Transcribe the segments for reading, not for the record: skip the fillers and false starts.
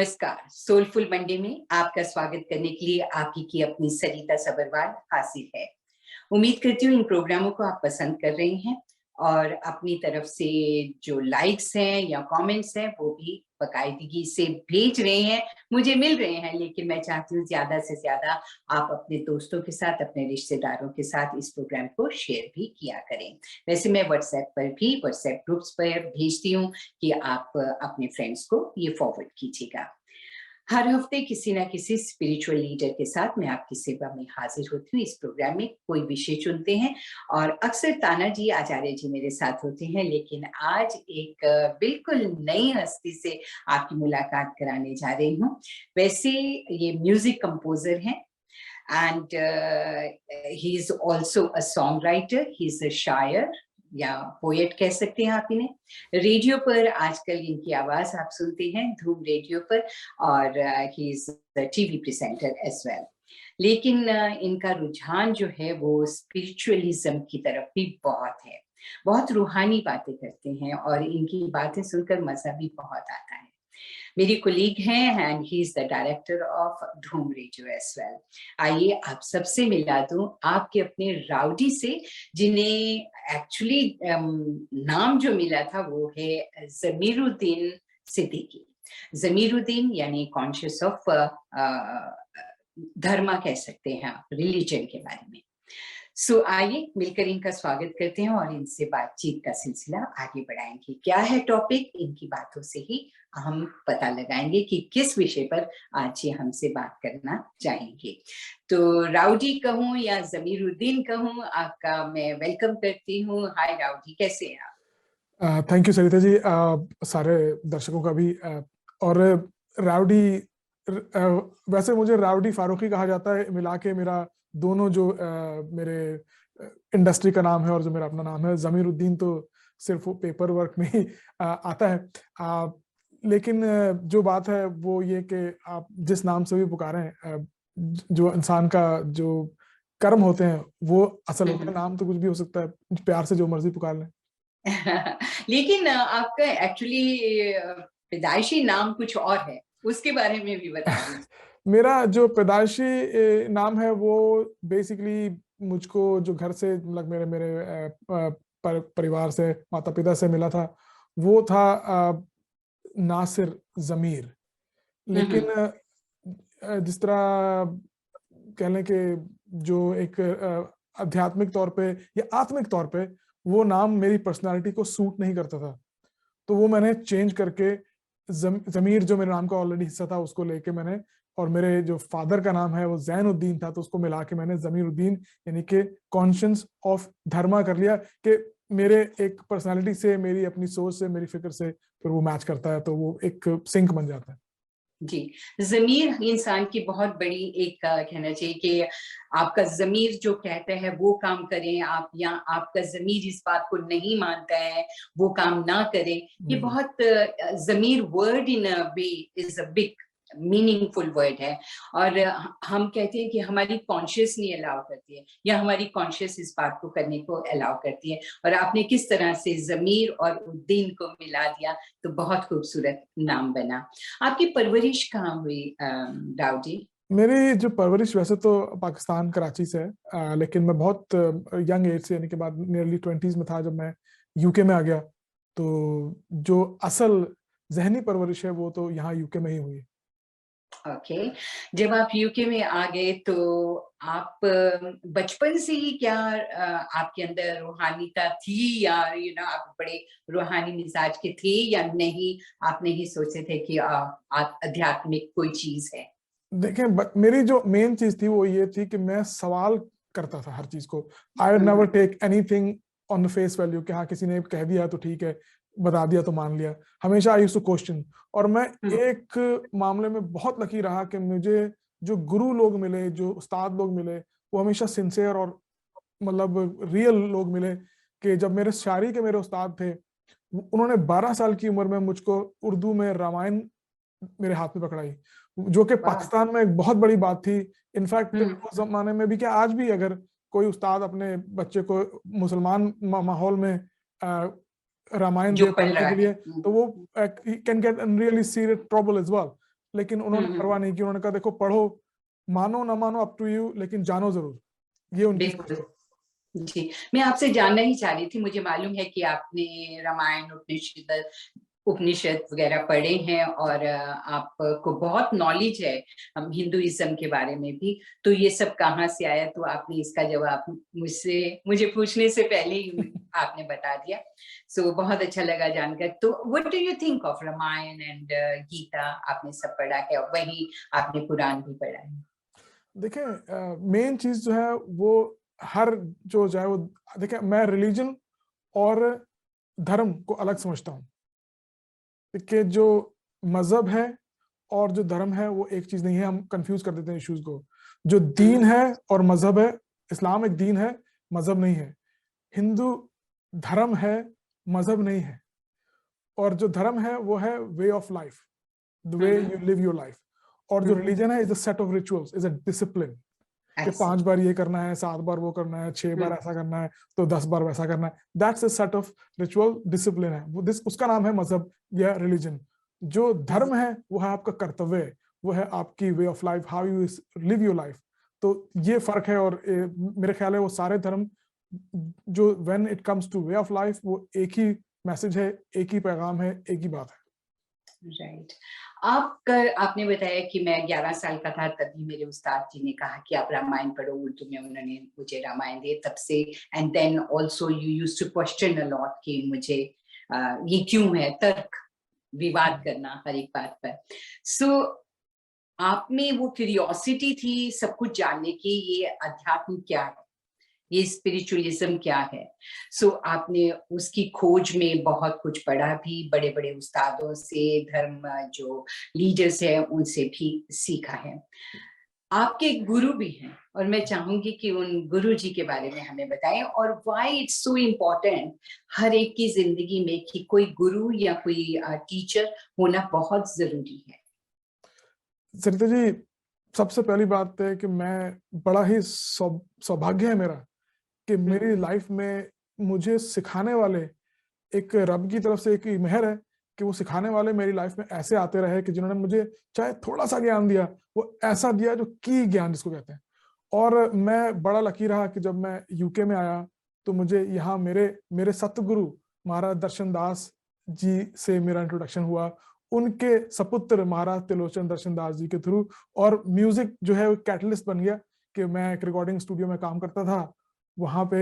नमस्कार। Soulful Monday में आपका स्वागत करने के लिए आप ही की अपनी सरिता सबरवाल हाजिर है। उम्मीद करती हूँ इन प्रोग्रामों को आप पसंद कर रहे हैं और अपनी तरफ से जो लाइक्स हैं या कमेंट्स हैं वो भी बाकायदगी से भेज रहे हैं, मुझे मिल रहे हैं। लेकिन मैं चाहती हूँ ज़्यादा से ज़्यादा आप अपने दोस्तों के साथ, अपने रिश्तेदारों के साथ इस प्रोग्राम को शेयर भी किया करें। वैसे मैं व्हाट्सएप ग्रुप्स पर भेजती हूँ कि आप अपने फ्रेंड्स को ये फॉरवर्ड कीजिएगा। हर हफ्ते किसी ना किसी स्पिरिचुअल लीडर के साथ मैं आपकी सेवा में हाजिर होती हूँ। इस प्रोग्राम में कोई विषय चुनते हैं और अक्सर ताना जी आचार्य जी मेरे साथ होते हैं, लेकिन आज एक बिल्कुल नई हस्ती से आपकी मुलाकात कराने जा रही हूँ। वैसे ये म्यूजिक कंपोजर हैं and he is also a songwriter, he is a शायर या पोएट कह सकते हैं आप इन्हें। रेडियो पर आजकल इनकी आवाज आप सुनते हैं धूम रेडियो पर, और he is TV presenter as well. लेकिन इनका रुझान जो है वो स्पिरिचुअलिज्म की तरफ भी बहुत है। बहुत रूहानी बातें करते हैं और इनकी बातें सुनकर मजा भी बहुत आता है। मेरी कोलीग हैं and he is the director of धूम रेडियो एज वेल। आइए आप सबसे मिला दूं आपके अपने राउडी से, जिन्हें एक्चुअली नाम जो मिला था वो है ज़मीरुद्दीन सिद्दीकी। ज़मीरुद्दीन यानी कॉन्शियस ऑफ धर्मा कह सकते हैं आप, रिलीजन के बारे में। सो आइए मिलकर इनका स्वागत करते हैं और इनसे बातचीत का सिलसिला आगे बढ़ाएंगे। क्या है टॉपिक, इनकी बातों से ही हम पता लगाएंगे कि किस विषय पर आज ये हमसे बात करना चाहेंगे। तो राउडी कहूँ या ज़मीरुद्दीन कहूँ, आपका मैं वेलकम करती हूँ। हाय राउडी, कैसे हैं आप? थैंक यू सरिता जी, सारे दर्शकों का भी। और राउडी, वैसे मुझे राउडी फारूकी कहा जाता है, मिला के मेरा दोनों जो मेरे इंडस्ट्री का नाम है और जो मेरा अपना नाम है ज़मीरुद्दीन, तो सिर्फ वो पेपर वर्क में ही आता है। लेकिन जो बात है वो ये कि आप जिस नाम से भी पुकारें, जो इंसान का जो कर्म होते हैं वो असल होते हैं। नाम तो कुछ भी हो सकता है, प्यार से जो मर्जी पुकार लें। लेकिन आपका एक्चुअली पैदाइशी नाम कुछ और है, उसके बारे में भी बता दीजिए। मेरा जो पैदाइशी नाम है वो बेसिकली मुझको जो घर से मतलब मेरे मेरे परिवार से, माता पिता से मिला था, वो था नासिर ज़मीर। लेकिन जिस तरह कह लें कि जो एक आध्यात्मिक तौर पे या आत्मिक तौर पे वो नाम मेरी पर्सनालिटी को सूट नहीं करता था, तो वो मैंने चेंज करके ज़मीर जो मेरे नाम का ऑलरेडी हिस्सा था उसको लेके मैंने, और मेरे जो फादर का नाम है वो ज़ैनुद्दीन था, तो उसको मिला के मैंने ज़मीरुद्दीन यानी कि कॉन्शियस ऑफ धर्मा कर लिया कि मेरे एक पर्सनालिटी से, मेरी अपनी सोच से, मेरी फिक्र से फिर वो मैच करता है, तो वो एक सिंक बन जाता है। जी, ज़मीर इंसान की बहुत बड़ी एक कहना चाहिए कि आपका ज़मीर जो कहता है वो काम करें आप, या आपका ज़मीर इस बात को नहीं मानता है वो काम ना करें। ये बहुत ज़मीर word in a way is a big meaningful word है, और हम कहते हैं कि हमारी कॉन्शियस नहीं अलाउ करती है या हमारी कॉन्शियस इस बात को करने को अलाउ करती है। और आपने किस तरह से ज़मीर और उद्दीन को मिला दिया, तो बहुत खूबसूरत नाम बना। आपकी परवरिश कहाँ हुई राउडी? मेरी जो परवरिश वैसे तो पाकिस्तान कराची से है, लेकिन मैं बहुत यंग एज से, यानी कि बाद नियरली 20s में था जब मैं यूके में आ गया, तो जो असल जहनी परवरिश है वो तो यहाँ यूके में ही हुई। ओके, जब आप यूके में आ गए तो आप बचपन से ही क्या आपके अंदर रूहानियत थी, या आप बड़े रूहानी मिजाज के थे या नहीं? आप नहीं सोचे थे कि आध्यात्मिक कोई चीज है? देखें, मेरी जो मेन चीज थी वो ये थी कि मैं सवाल करता था हर चीज को। I never take anything on the face value कि हाँ किसी ने कह दिया तो ठीक है, बता दिया तो मान लिया। हमेशा आई यूज्ड टू क्वेश्चन। और मैं एक मामले में बहुत लकी रहा कि मुझे जो गुरु लोग मिले, जो उस्ताद लोग मिले, वो हमेशा सिंसियर और मतलब रियल लोग मिले। कि जब मेरे शायरी के मेरे उस्ताद थे, उन्होंने 12 साल की उम्र में मुझको उर्दू में रामायण मेरे हाथ में पकड़ाई, जो कि पाकिस्तान में एक बहुत बड़ी बात थी। इनफैक्ट उस जमाने में भी, क्या आज भी, अगर कोई उस्ताद अपने बच्चे को मुसलमान माहौल में रामायण दे पढ़ने के लिए, तो वो can get in really serious trouble as well. लेकिन उन्होंने परवाह नहीं की। उन्होंने कहा देखो पढ़ो, मानो ना मानो अप टू यू, लेकिन जानो जरूर। ये उनकी सोच बिल्कुल थी। जी। मैं आपसे जानना ही चाह रही थी, मुझे मालूम है कि आपने रामायण, उपनिषद वगैरह पढ़े हैं और आपको बहुत नॉलेज है हम हिंदुइज्म के बारे में भी। तो ये सब कहाँ से आया, तो आपने इसका जवाब मुझे पूछने से पहले ही आपने बता दिया। सो बहुत अच्छा लगा जानकर। तो what do you think of Ramayana and Gita? आपने सब पढ़ा है और वही आपने कुरान भी पढ़ा है। देखिए मेन चीज जो है वो हर जो है वो, देखिए मैं रिलीजन और धर्म को अलग समझता हूँ कि जो मजहब है और जो धर्म है वो एक चीज नहीं है। हम कंफ्यूज कर देते हैं इश्यूज को। जो दीन है और मजहब है, इस्लाम एक दीन है, मजहब नहीं है। हिंदू धर्म है, मजहब नहीं है। और जो धर्म है वो है way of life, the way you live your life. और जो रिलीजन है is a set of rituals, is a discipline कि 5 बार ये करना है, 7 बार वो करना है, 6 बार ऐसा करना है, तो 10 बार वैसा करना है। That's a set of ritual, discipline है वो, उसका नाम है मजहब या रिलीजन। जो धर्म है वो है आपका कर्तव्य, वो है आपकी way of life, how you live your life. तो ये फर्क है। और मेरे ख्याल है वो सारे धर्म जो when it comes two way of life वो एक ही मैसेज है, एक ही पैगाम है, एक ही बात है। राइट। आपने बताया कि मैं 11 साल का था तभी मेरे उस्ताद जी ने कहा कि आप रामायण पढ़ो, उर्दू में उन्होंने मुझे रामायण दिए तब से। And then also you used to question a lot कि मुझे ये क्यों है, तर्क विवाद करना हर एक बात पर। सो आप में वो क्यूरियोसिटी थी सब कुछ जानने की, ये अध्यात्म क्या है, ये स्पिरिचुअलिज्म क्या है। सो आपने उसकी खोज में बहुत कुछ पढ़ा भी, बड़े बड़े उस्तादों से, धर्म जो लीडर्स हैं उनसे भी सीखा है। आपके एक गुरु भी हैं और मैं चाहूंगी कि उन गुरु जी के बारे में हमें बताएं और व्हाई इट्स सो इम्पोर्टेंट हर एक की जिंदगी में कि कोई गुरु या कोई टीचर होना बहुत जरूरी है। सरिता जी, सबसे पहली बात है कि मैं बड़ा ही सौभाग्य है मेरा कि मेरी लाइफ में मुझे सिखाने वाले एक रब की तरफ से एक मेहर है कि वो सिखाने वाले मेरी लाइफ में ऐसे आते रहे कि जिन्होंने मुझे चाहे थोड़ा सा ज्ञान दिया, वो ऐसा दिया जो की ज्ञान जिसको कहते हैं। और मैं बड़ा लकी रहा कि जब मैं यूके में आया तो मुझे यहाँ मेरे सतगुरु महाराज दर्शन दास जी से मेरा इंट्रोडक्शन हुआ, उनके सपुत्र महाराज त्रिलोचन दर्शन दास जी के थ्रू। और म्यूजिक जो है वो कैटलिस्ट बन गया कि मैं एक रिकॉर्डिंग स्टूडियो में काम करता था वहां पे।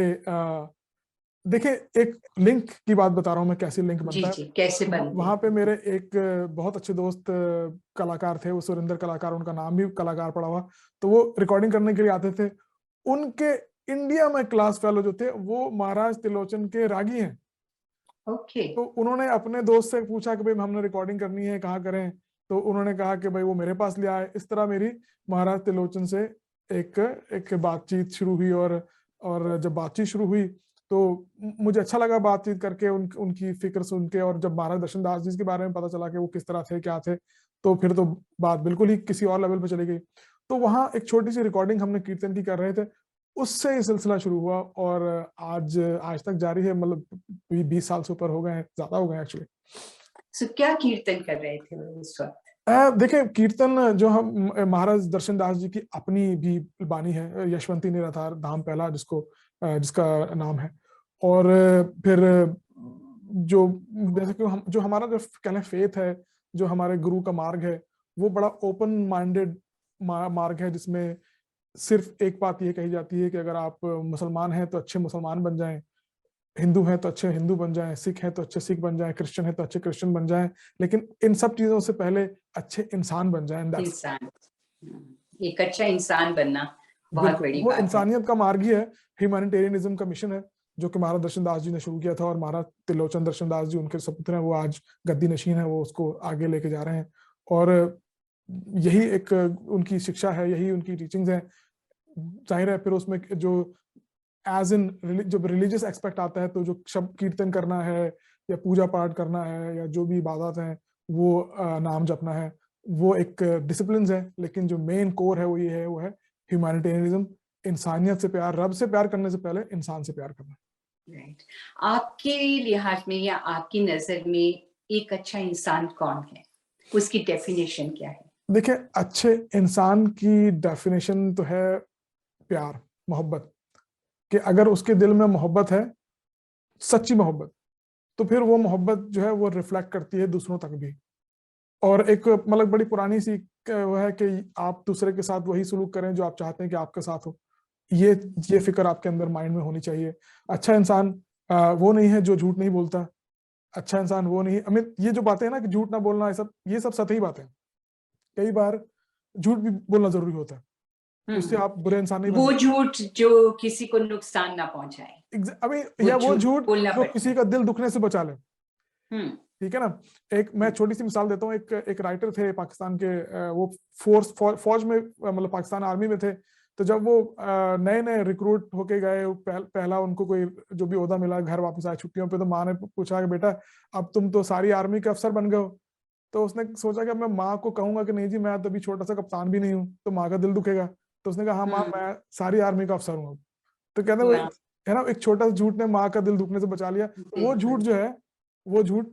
देखिए एक लिंक की बात बता रहा हूँ मैं, कैसी लिंक बनता है। जी, कैसे बनते वहां पे हैं? मेरे एक बहुत अच्छे दोस्त कलाकार थे, वो सुरेंद्र कलाकार, उनका नाम भी कलाकार पड़ा हुआ। तो वो रिकॉर्डिंग करने के लिए आते थे। उनके इंडिया में क्लास फेलो जो थे वो महाराज त्रिलोचन के रागी हैं। ओके। तो उन्होंने अपने दोस्त से पूछा कि भाई हमने रिकॉर्डिंग करनी है, कहाँ करें? तो उन्होंने कहा कि भाई वो मेरे पास ले आए। इस तरह मेरी महाराज त्रिलोचन से एक एक बातचीत शुरू हुई। और जब बातचीत शुरू हुई तो मुझे अच्छा लगा बातचीत करके, उनकी फिक्र सुन के। और जब महाराज दर्शन दास जी के बारे में पता चला कि वो किस तरह थे, क्या थे, तो फिर तो बात बिल्कुल ही किसी और लेवल पे चली गई। तो वहाँ एक छोटी सी रिकॉर्डिंग हमने कीर्तन की कर रहे थे, उससे ये सिलसिला शुरू हुआ और आज तक जारी है। मतलब 20 साल से ऊपर हो गए हैं, ज्यादा हो गए एक्चुअली। सो क्या कीर्तन कर रहे थे वो उस वक्त? देखिए कीर्तन जो हम महाराज दर्शन दास जी की अपनी भी बानी है, यशवंती निराधार धाम पहला जिसका नाम है। और फिर जो जैसे कि हम जो हमारा जो कहना फेथ है, जो हमारे गुरु का मार्ग है, वो बड़ा ओपन माइंडेड मार्ग है, जिसमें सिर्फ एक बात ये कही जाती है कि अगर आप मुसलमान हैं तो अच्छे मुसलमान बन जाएं, हिंदू हैं तो अच्छे हिंदू बन जाएं, सिख हैं तो अच्छे सिख बन जाएं, क्रिश्चियन हैं तो अच्छे क्रिश्चियन बन जाएं, लेकिन इन सब चीजों से पहले अच्छे इंसान बन जाएं। इंसान, एक अच्छा इंसान बनना बहुत बिल्कुल बड़ी वो बात है। इंसानियत का मार्ग ही है। ह्यूमैनिटेरियनिज्म का मिशन है जो कि महाराज दर्शन दास जी ने शुरू किया था। और महाराज त्रिलोचन दर्शन दास जी उनके सपुत्र हैं, वो आज गद्दी नशीन है, वो उसको आगे लेके जा रहे हैं। और यही एक उनकी शिक्षा है, यही उनकी टीचिंग्स है। जाहिर है फिर उसमें जो एज इन जब रिलीजियस एक्सपेक्ट आता है तो जो शब्द कीर्तन करना है या पूजा पाठ करना है या जो भी इबादत है वो नाम जपना है, वो एक डिसिप्लिन है। लेकिन जो मेन कोर है वो ये है, वो है ह्यूमैनिटेरियनिज्म, इंसानियत से प्यार, रब से प्यार करने से पहले इंसान से प्यार करना। राइट। आपके लिहाज में या आपकी नजर में एक अच्छा इंसान कौन है, उसकी डेफिनेशन क्या है? देखिए, अच्छे इंसान की डेफिनेशन तो है प्यार, मोहब्बत, कि अगर उसके दिल में मोहब्बत है, सच्ची मोहब्बत, तो फिर वो मोहब्बत जो है वो रिफ्लेक्ट करती है दूसरों तक भी। और एक मतलब बड़ी पुरानी सी वो है कि आप दूसरे के साथ वही सलूक करें जो आप चाहते हैं कि आपके साथ हो। ये ये फिक्र आपके अंदर माइंड में होनी चाहिए। अच्छा इंसान वो नहीं है जो झूठ नहीं बोलता। अच्छा इंसान वो नहीं, आई मीन ये जो बातें हैं ना कि झूठ ना बोलना, ये सब सतही बातें हैं। कई बार झूठ भी बोलना जरूरी होता है, उससे आप बुरे इंसान नहीं बन वो सकते। झूठ जो किसी को नुकसान ना पहुंचाए, अभी वो या वो झूठ झूठ बोलना जो पड़ता किसी है। का दिल दुखने से बचा ले। हम्म। ठीक है ना। एक मैं छोटी सी मिसाल देता हूँ। एक राइटर थे पाकिस्तान के, वो फौज में, मतलब पाकिस्तान आर्मी में थे। तो जब वो नए नए रिक्रूट होके गए, पहला उनको कोई जो भी ओहदा मिला, घर वापस आए छुट्टियों पे, तो माँ ने पूछा कि बेटा अब तुम तो सारी आर्मी के अफसर बन गए हो। तो उसने सोचा कि अब मैं माँ को कहूंगा कि नहीं जी मैं तो अभी छोटा सा कप्तान भी नहीं हूँ, तो माँ का दिल दुखेगा। तो उसने कहा हाँ माँ, हम्म। मैं सारी आर्मी का अफसर हूँ। तो कहते हैं वाह, है ना, एक छोटा सा झूठ ने माँ का दिल दुखने से बचा लिया। तो वो झूठ बिल्कुल। जो है, वो झूठ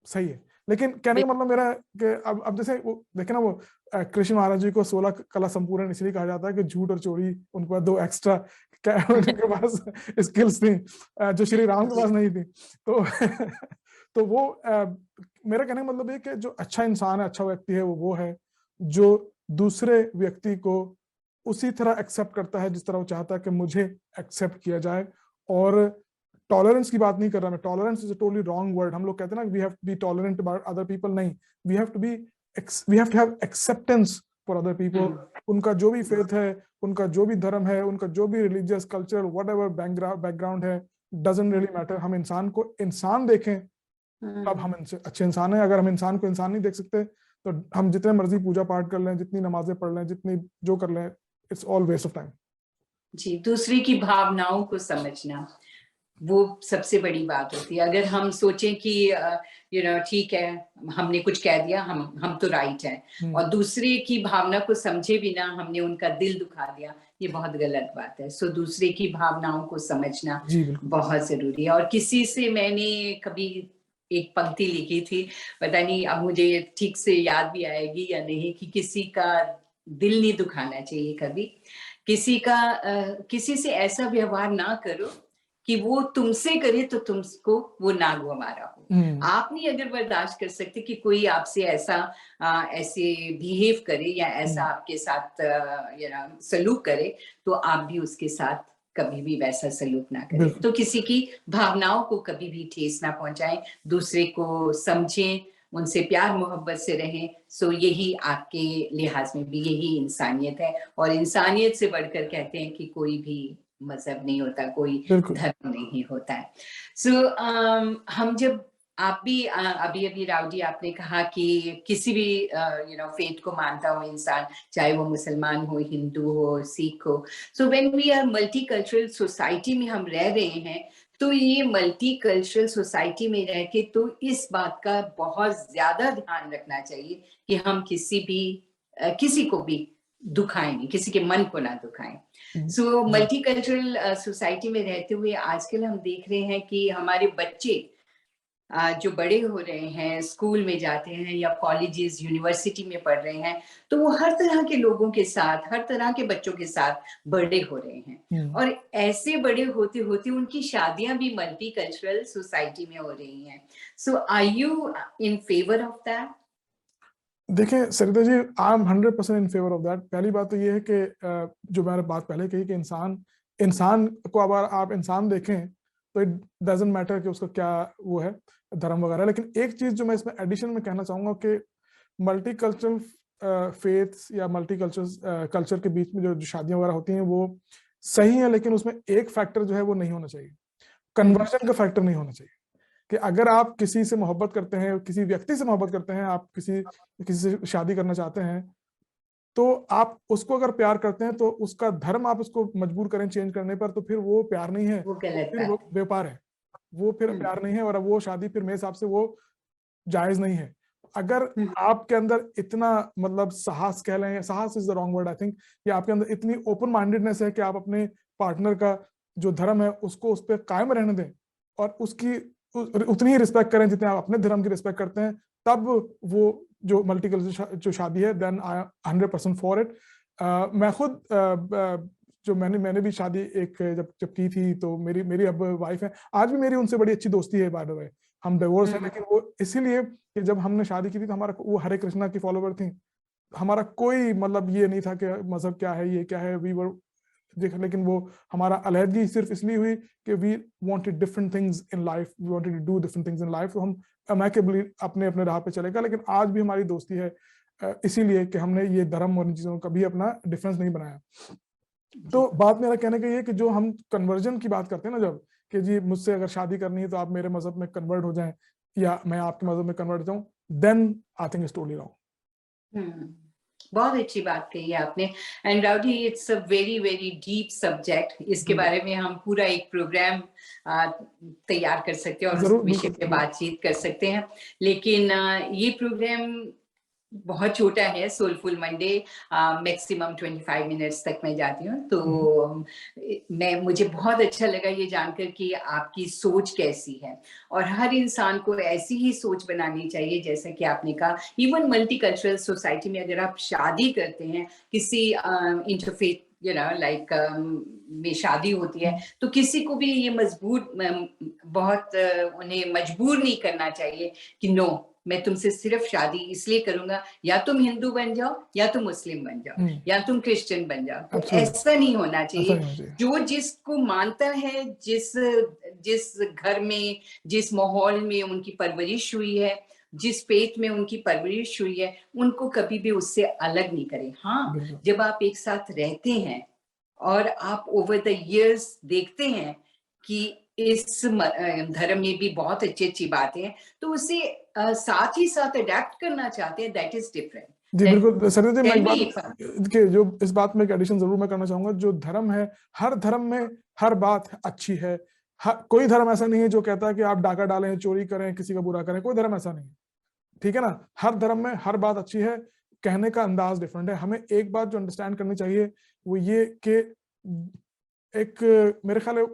सही है। लेकिन कहने का बिल्कुल। मतलब मेरा है कि अब जैसे वो देखे ना, वो कृष्ण महाराज जी को 16 कला संपूर्ण इसलिए कहा जाता है कि झूठ और चोरी उनके पास 2 एक्स्ट्रा उनके पास स्किल्स थी, जो श्री राम के जी। पास नहीं थी। तो तो वो मेरा कहने का मतलब है कि जो अच्छा इंसान है, अच्छा व्यक्ति है, वो है जो दूसरे व्यक्ति को उसी तरह एक्सेप्ट करता है जिस तरह वो चाहता है कि मुझे एक्सेप्ट किया जाए। और टॉलरेंस की बात नहीं कर रहा मैं, tolerance is a totally wrong word. हम लोग कहते हैं ना we have to be tolerant about other people, नहीं, we have to be we have to have acceptance for other people. Hmm. उनका जो भी फेथ है, उनका जो भी धर्म है, उनका जो भी religious culture what ever background है, डजेंट रियली मैटर। हम इंसान को इंसान देखें, तब हम अच्छे इंसान हैं। अगर हम इंसान को इंसान नहीं देख सकते, तो हम जितने मर्जी पूजा पाठ कर लें, जितनी नमाजें पढ़ लें, जितनी जो कर लें, it's all waste of time. जी, दूसरे की भावनाओं को समझना वो सबसे बड़ी बात होती है। अगर हम सोचें कि ठीक है, हमने कुछ कह दिया, हम तो राइट है, और दूसरे की भावना को समझे बिना हमने उनका दिल दुखा दिया, ये बहुत गलत बात है। सो दूसरे की भावनाओं को समझना जी बिल्कुल। बहुत जरूरी है। और किसी से मैंने कभी एक पंक्ति लिखी थी, पता नहीं अब मुझे ठीक से याद भी आएगी या नहीं, कि किसी का दिल नहीं दुखाना चाहिए कभी। किसी से ऐसा व्यवहार ना करो कि वो तुमसे करे तो तुमको वो नागवारा हो। आप नहीं अगर बर्दाश्त कर सकते कि कोई आपसे ऐसे बिहेव करे या ऐसा आपके साथ सलूक करे, तो आप भी उसके साथ कभी भी वैसा सलूक ना करें। बिल्कुल तो किसी की भावनाओं को कभी भी ठेस ना पहुंचाएं, दूसरे को समझें, उनसे प्यार मोहब्बत से रहें। सो यही आपके लिहाज में भी यही इंसानियत है। और इंसानियत से बढ़कर कहते हैं कि कोई भी मजहब नहीं होता, कोई बिल्कुल। धर्म नहीं होता है। सो हम जब आप भी अभी अभी राव जी आपने कहा कि किसी भी फेथ को मानता हो इंसान, चाहे वो मुसलमान हो, हिंदू हो, सिख हो, so when we are multicultural society में हम रह रहे हैं, तो ये मल्टीकल्चरल सोसाइटी में रह के तो इस बात का बहुत ज्यादा ध्यान रखना चाहिए कि हम किसी को भी दुखाएं नहीं, किसी के मन को ना दुखाएं। सो जी मल्टीकल्चरल सोसाइटी में रहते हुए आजकल हम देख रहे हैं कि हमारे बच्चे जो बड़े हो रहे हैं, स्कूल में जाते हैं या कॉलेजेस यूनिवर्सिटी में पढ़ रहे हैं, तो वो हर तरह के लोगों के साथ, हर तरह के बच्चों के साथ बड़े हो रहे हैं। और ऐसे बड़े होते होते उनकी शादियां भी मल्टीकल्चरल सोसाइटी में हो रही हैं। So are you in favour of that? देखिए Sarita ji, I am 100% in favour of that. पहली बात तो ये है कि जो मैंने बात पहले कही कि इंसान इंसान को अगर आप इंसान देखें, तो इट डजेंट मैटर कि उसका क्या वो है, धर्म वगैरह। लेकिन एक चीज जो मैं इसमें एडिशन में कहना चाहूंगा कि मल्टीकल्चरल फेथ्स या मल्टीकल्चरल कल्चर के बीच में जो शादियां वगैरह होती हैं वो सही है, लेकिन उसमें एक फैक्टर जो है वो नहीं होना चाहिए, कन्वर्जन का फैक्टर नहीं होना चाहिए। कि अगर आप किसी से मोहब्बत करते हैं, किसी व्यक्ति से मोहब्बत करते हैं, आप किसी किसी से शादी करना चाहते हैं, तो आप उसको अगर प्यार करते हैं तो उसका धर्म आप उसको मजबूर करें चेंज करने पर, तो फिर वो प्यार नहीं है, वो गलत फिर वो बात व्यापार है। वो फिर है। प्यार नहीं है, और अब वो शादी फिर मेरे हिसाब से वो जायज नहीं है। अगर हम्म। आपके अंदर इतना मतलब साहस कह लें, साहस is the wrong word I think, कि आपके अंदर इतनी ओपन माइंडेडनेस है कि आप अपने पार्टनर का जो धर्म है उसको उस पर कायम रहने दें, और उसकी उतनी ही रिस्पेक्ट करें जितने आप अपने धर्म की रिस्पेक्ट करते हैं, तब वो जो मल्टीकल्चरल जो शादी है, देन आई 100% फॉर इट। मैं खुद जो मैंने भी शादी एक जब की थी, तो मेरी अब वाइफ है, आज भी मेरी उनसे बड़ी अच्छी दोस्ती है बाय द वे। हम डिवोर्स है, लेकिन वो इसीलिए कि जब हमने शादी की थी तो हमारा वो हरे कृष्णा की फॉलोवर थी, हमारा कोई मतलब ये नहीं था कि मजहब क्या है, ये क्या है, वी वर लेकिन वो हमारा अलहदगी सिर्फ इसलिए हुई कि we wanted different things in life, we wanted to do different things in life, तो हम अमेकेबली अपने अपने राह पे चलेगा। लेकिन आज भी हमारी दोस्ती है इसीलिए कि हमने ये धर्म और इन चीजों का कभी अपना डिफरेंस नहीं बनाया। तो बात मेरा कहने का ये कि जो हम कन्वर्जन की बात करते हैं ना, जब कि जी मुझसे अगर शादी करनी है तो आप मेरे मजहब में कन्वर्ट हो जाएं या मैं आपके मजहब में कन्वर्ट हो जाऊं, then I think it's totally wrong. बहुत अच्छी बात कही है आपने। And Rao ji, it's a very very deep subject, इसके बारे में हम पूरा एक प्रोग्राम तैयार कर सकते हैं और उस विषय पे बातचीत कर सकते हैं, लेकिन ये प्रोग्राम बहुत छोटा है, सोलफुल मंडे, मैक्सिमम 25 मिनट्स तक मैं जाती हूँ। तो मुझे बहुत अच्छा लगा ये जानकर कि आपकी सोच कैसी है, और हर इंसान को ऐसी ही सोच बनानी चाहिए जैसा कि आपने कहा। इवन मल्टीकल्चरल सोसाइटी में अगर आप शादी करते हैं, किसी इंटरफेथ लाइक में शादी होती है, तो किसी को भी ये बहुत उन्हें मजबूर नहीं करना चाहिए कि नो, मैं तुमसे सिर्फ शादी इसलिए करूंगा, या तुम हिंदू बन जाओ, या तुम मुस्लिम बन जाओ, या तुम क्रिश्चियन बन जाओ। तो ऐसा नहीं होना चाहिए। जो जिसको मानता है, जिस घर में, जिस माहौल में उनकी परवरिश हुई है, जिस फेथ में उनकी परवरिश हुई है, उनको कभी भी उससे अलग नहीं करें। हाँ, जब आप एक साथ रहते हैं और आप ओवर द इयर्स देखते हैं कि इस धर्म में भी बहुत अच्छी अच्छी बातें हैं, तो उसे साथ ही साथ अडेप्ट करना चाहते हैं, दैट इज डिफरेंट। जी बिल्कुल सर जी, मैं एक बात कि जो इस बात में एक एडिशन जरूर मैं करना चाहूंगा। जो धर्म है, हर धर्म में हर बात अच्छी है। कोई धर्म ऐसा नहीं है जो कहता है कि आप डाका डालें, चोरी करें, किसी का बुरा करें, कोई धर्म ऐसा नहीं है, ठीक है ना। हर धर्म में हर बात अच्छी है, कहने का अंदाज डिफरेंट है। हमें एक बात जो अंडरस्टैंड करनी चाहिए वो ये कि एक मेरे ख्याल है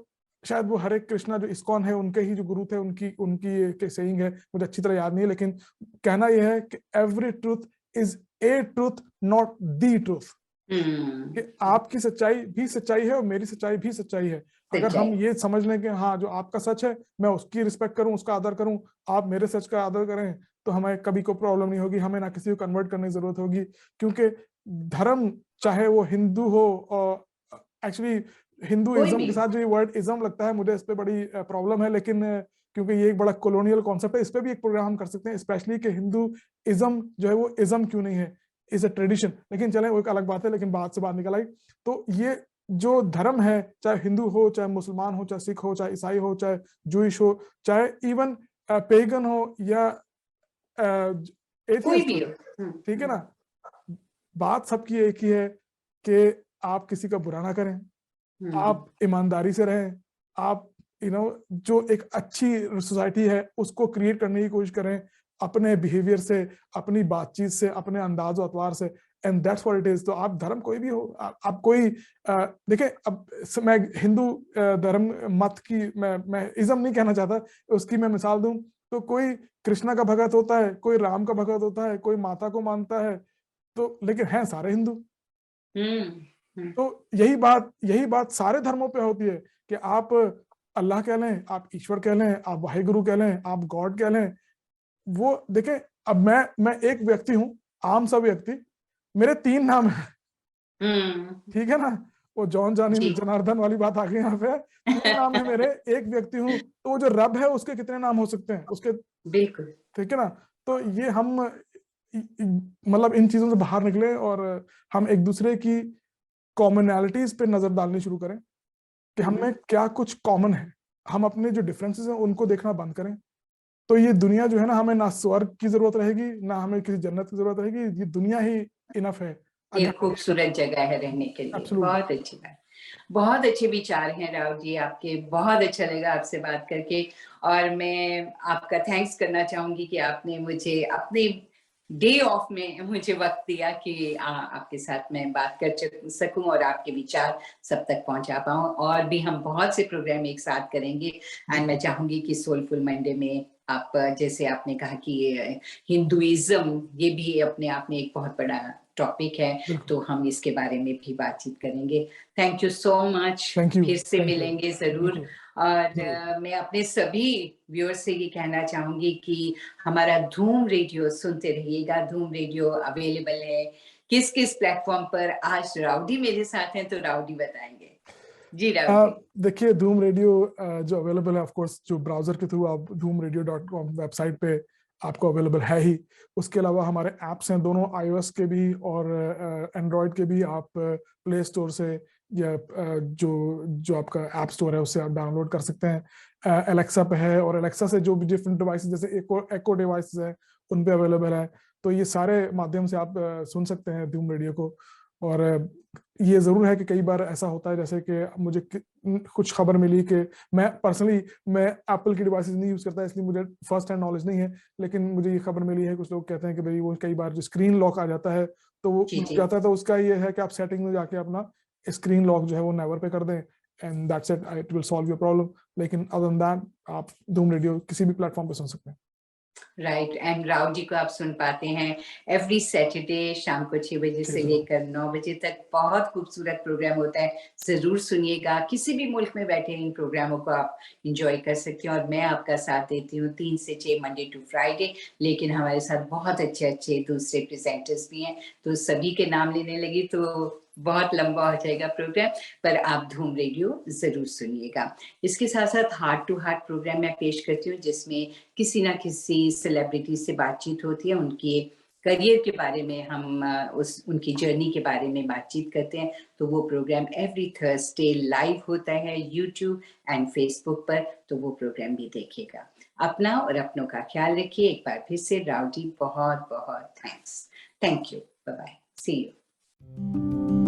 शायद वो हरे कृष्णा जो इस्कॉन है, उनके ही जो गुरु थे, उनकी उनकी सेइंग है, मुझे अच्छी तरह याद नहीं है, लेकिन कहना यह है कि every truth is a truth, not the truth. कि आपकी सच्चाई भी सच्चाई है और मेरी सच्चाई भी सच्चाई है। अगर हम ये समझ लें कि हाँ, जो आपका सच है मैं उसकी रिस्पेक्ट करूं, उसका आदर करूं, आप मेरे सच का आदर करें, तो हमें कभी कोई प्रॉब्लम नहीं होगी। हमें ना किसी को कन्वर्ट करने की जरूरत होगी, क्योंकि धर्म चाहे वो हिंदू हो, और एक्चुअली हिंदुइज्म के साथ जो ये वर्ड इज्म लगता है, मुझे इस पे बड़ी प्रॉब्लम है, लेकिन क्योंकि ये एक बड़ा कॉलोनियल कॉन्सेप्ट है, इस पे भी एक प्रोग्राम हम कर सकते हैं, स्पेशली कि हिंदुइज्म जो है वो इज्म क्यों नहीं है, इज अ ट्रेडिशन। लेकिन चले वो एक अलग बात है, लेकिन बात से बात निकल आई। तो ये जो धर्म है, चाहे हिंदू हो, चाहे मुसलमान हो, चाहे सिख हो, चाहे ईसाई हो, चाहे जूइश हो, चाहे इवन पेगन हो या एथियस्ट हो, ठीक है ना, बात सबकी एक ही है कि आप किसी का बुरा ना करें, आप ईमानदारी से रहें, आप जो एक अच्छी सोसाइटी है उसको क्रिएट करने की कोशिश करें, अपने बिहेवियर से, अपनी बातचीत से, अपने अंदाज और अतवार से, and that's what it is. तो आप धर्म कोई भी हो, आप कोई देखिए, अब मैं हिंदू धर्म मत की मैं इज्म नहीं कहना चाहता, उसकी मैं मिसाल दूं तो कोई कृष्णा का भगत होता है, कोई राम का भगत होता है, कोई माता को मानता है, तो लेकिन हैं सारे हिंदू। तो यही बात सारे धर्मों पे होती है कि आप अल्लाह कह लें, आप ईश्वर कह लें, आप वाहिगुरु कह लें, आप गॉड कह लें। वो देखें, अब मैं एक व्यक्ति हूं, आम सा व्यक्ति, मेरे 3 नाम है, ठीक है ना। वो जॉन जानी जनार्दन वाली बात आ गई यहाँ पे। 3 नाम है मेरे, एक व्यक्ति हूँ, तो वो जो रब है उसके कितने नाम हो सकते हैं उसके, बिल्कुल, ठीक है ना। तो ये हम मतलब इन चीजों से बाहर निकले और हम एक दूसरे की कॉमनैलिटीज पे नजर डालनी शुरू करें कि हमें क्या कुछ कॉमन है, हम अपने जो डिफरेंसेस हैं उनको देखना बंद करें। तो ये दुनिया जो है ना, हमें ना स्वर्ग की जरूरत रहेगी, ना हमें किसी जन्नत की जरूरत रहेगी, ये दुनिया ही इनफ है, ये खूबसूरत जगह है रहने के लिए। बहुत अच्छी बात, बहुत अच्छे विचार हैं राव जी आपके, बहुत अच्छा लगा आपसे बात करके। और मैं आपका थैंक्स करना चाहूंगी कि आपने मुझे अपने डे ऑफ में मुझे वक्त दिया कि आपके साथ मैं बात कर सकूं और आपके विचार सब तक पहुंचा पाऊं। और भी हम बहुत से प्रोग्राम एक साथ करेंगे एंड मैं चाहूंगी कि सोलफुल मंडे में आप, जैसे आपने कहा कि हिंदुइज्म ये भी अपने आप में एक बहुत बड़ा टॉपिक है, तो हम इसके बारे में भी बातचीत करेंगे। Thank you so much. Thank you. फिर से मिलेंगे जरूर। और मैं अपने सभी व्यूअर्स से ये कहना चाहूंगी कि हमारा धूम रेडियो सुनते रहिएगा। धूम रेडियो अवेलेबल है किस किस प्लेटफॉर्म पर। आज राउडी मेरे साथ हैं तो राउडी बताएंगे। जी राउडी। देखिए, धूम रेडियो जो अवेलेबल है, ऑफ कोर्स जो ब्राउजर के थ्रू आप धूमरेडियो.com वेबसाइट पे आपको अवेलेबल है ही। उसके अलावा हमारे एप्स हैं दोनों, iOS के भी और एंड्रॉयड के भी। आप प्ले स्टोर से या जो आपका ऐप स्टोर है उससे आप डाउनलोड कर सकते हैं। एलेक्सा पे है, और एलेक्सा से जो भी डिफरेंट डिवाइस जैसे एको डिवाइस है उन पे अवेलेबल है। तो ये सारे माध्यम से आप सुन सकते हैं धूम रेडियो को। और ये जरूर है कि कई बार ऐसा होता है, जैसे कि मुझे कुछ खबर मिली कि मैं एप्पल की डिवाइसेस नहीं यूज करता, इसलिए मुझे फर्स्ट हैंड नॉलेज नहीं है, लेकिन मुझे ये खबर मिली है कुछ लोग कहते हैं कि भाई वो कई बार जो स्क्रीन लॉक आ जाता है तो वो जी रुक जी। जाता है। तो उसका ये है कि आप सेटिंग में जाके अपना स्क्रीन लॉक जो है वो नेवर पे कर दें, and that's it will solve your problem. लेकिन अदर देन दैट आप धूम रेडियो किसी भी प्लेटफॉर्म पे सुन सकते हैं। राइट। एंड राव जी को आप सुन पाते हैं एवरी सैटरडे शाम को 6 बजे से लेकर 9 बजे तक। बहुत खूबसूरत प्रोग्राम होता है, जरूर सुनिएगा। किसी भी मुल्क में बैठे इन प्रोग्रामों को आप इंजॉय कर सकते हैं। और मैं आपका साथ देती हूँ 3 से 6 मंडे टू फ्राइडे। लेकिन हमारे साथ बहुत अच्छे अच्छे दूसरे प्रेजेंटर्स भी हैं, तो सभी के नाम लेने लगी तो बहुत लंबा हो जाएगा प्रोग्राम। पर आप धूम रेडियो जरूर सुनिएगा। इसके साथ साथ हार्ट टू हार्ट प्रोग्राम मैं पेश करती हूँ, जिसमें किसी ना किसी सेलिब्रिटी से बातचीत होती है, उनके करियर के बारे में हम उनकी जर्नी के बारे में बातचीत करते हैं। तो वो प्रोग्राम एवरी थर्सडे लाइव होता है यूट्यूब एंड फेसबुक पर, तो वो प्रोग्राम भी देखिएगा। अपना और अपनों का ख्याल रखिए। एक बार फिर से राव जी बहुत बहुत thanks. Thank you. Bye bye. See you.